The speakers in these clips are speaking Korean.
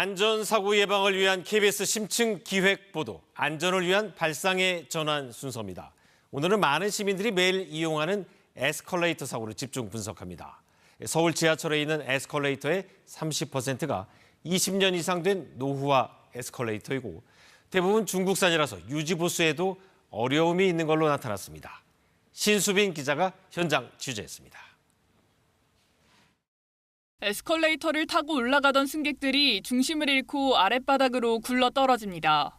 안전사고 예방을 위한 KBS 심층 기획 보도, 안전을 위한 발상의 전환 순서입니다. 오늘은 많은 시민들이 매일 이용하는 에스컬레이터 사고를 집중 분석합니다. 서울 지하철에 있는 에스컬레이터의 30%가 20년 이상 된 노후화 에스컬레이터이고 대부분 중국산이라서 유지 보수에도 어려움이 있는 걸로 나타났습니다. 신수빈 기자가 현장 취재했습니다. 에스컬레이터를 타고 올라가던 승객들이 중심을 잃고 아랫바닥으로 굴러 떨어집니다.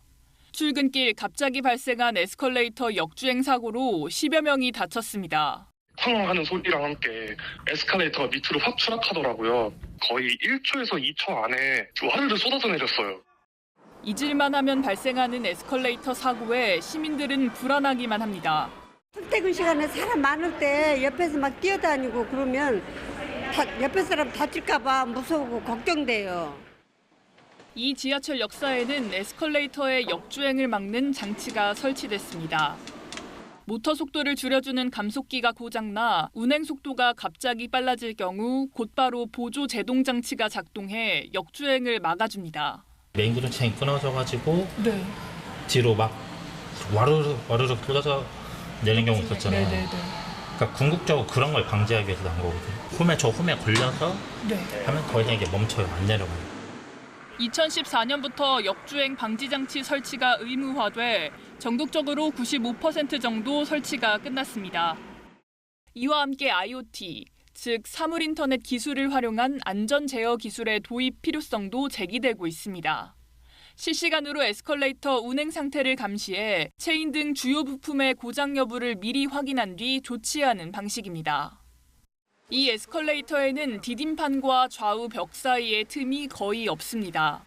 출근길 갑자기 발생한 에스컬레이터 역주행 사고로 10여 명이 다쳤습니다. 쾅하는 소리랑 함께 에스컬레이터가 밑으로 확 추락하더라고요. 거의 1초에서 2초 안에 와르르 쏟아져 내렸어요. 잊을만 하면 발생하는 에스컬레이터 사고에 시민들은 불안하기만 합니다. 출퇴근 시간에 사람 많을 때 옆에서 막 뛰어다니고 그러면 옆에 사람 다칠까 봐 무서우고 걱정돼요. 이 지하철 역사에는 에스컬레이터의 역주행을 막는 장치가 설치됐습니다. 모터 속도를 줄여주는 감속기가 고장나 운행 속도가 갑자기 빨라질 경우 곧바로 보조 제동 장치가 작동해 역주행을 막아줍니다. 메인 구동체인이 끊어져가지고 뒤로 막 와르르 쏟아져 내리는 경우 있었잖아요. 그러니까 궁극적으로 그런 걸 방지하기 위해서 난 거거든요. 홈에 걸려서 하면 더 이상 이게 멈춰요. 안 내려가요. 2014년부터 역주행 방지 장치 설치가 의무화돼 전국적으로 95% 정도 설치가 끝났습니다. 이와 함께 IoT, 즉 사물 인터넷 기술을 활용한 안전 제어 기술의 도입 필요성도 제기되고 있습니다. 실시간으로 에스컬레이터 운행 상태를 감시해 체인 등 주요 부품의 고장 여부를 미리 확인한 뒤 조치하는 방식입니다. 이 에스컬레이터에는 디딤판과 좌우 벽 사이의 틈이 거의 없습니다.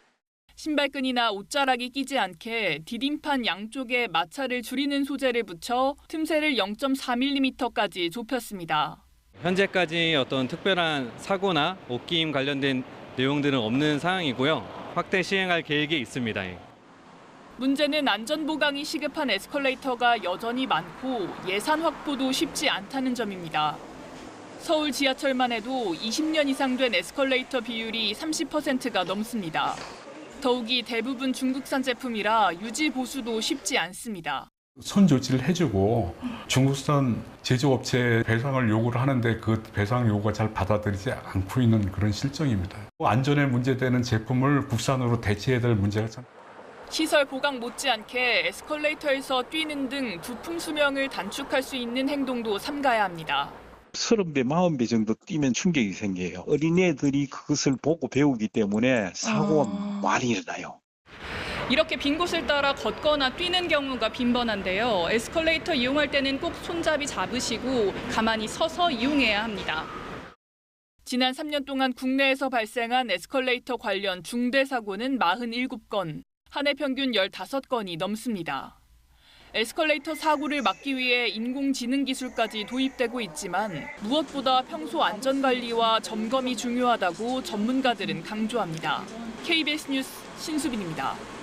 신발끈이나 옷자락이 끼지 않게 디딤판 양쪽에 마찰을 줄이는 소재를 붙여 틈새를 0.4mm까지 좁혔습니다. 현재까지 어떤 특별한 사고나 옷끼임 관련된 내용들은 없는 상황이고요. 확대 시행할 계획이 있습니다. 문제는 안전 보강이 시급한 에스컬레이터가 여전히 많고 예산 확보도 쉽지 않다는 점입니다. 서울 지하철만 해도 20년 이상 된 에스컬레이터 비율이 30%가 넘습니다. 더욱이 대부분 중국산 제품이라 유지 보수도 쉽지 않습니다. 선조치를 해주고 중국산 제조업체에 배상을 요구를 하는데 그 배상 요구가 잘 받아들이지 않고 있는 그런 실정입니다. 안전에 문제되는 제품을 국산으로 대체해야 될 문제가 참. 시설 보강 못지않게 에스컬레이터에서 뛰는 등 부품 수명을 단축할 수 있는 행동도 삼가야 합니다. 30배, 40배 정도 뛰면 충격이 생겨요. 어린애들이 그것을 보고 배우기 때문에 사고가 많이 일어나요. 이렇게 빈 곳을 따라 걷거나 뛰는 경우가 빈번한데요. 에스컬레이터 이용할 때는 꼭 손잡이 잡으시고 가만히 서서 이용해야 합니다. 지난 3년 동안 국내에서 발생한 에스컬레이터 관련 중대 사고는 47건, 한 해 평균 15건이 넘습니다. 에스컬레이터 사고를 막기 위해 인공지능 기술까지 도입되고 있지만 무엇보다 평소 안전관리와 점검이 중요하다고 전문가들은 강조합니다. KBS 뉴스 신수빈입니다.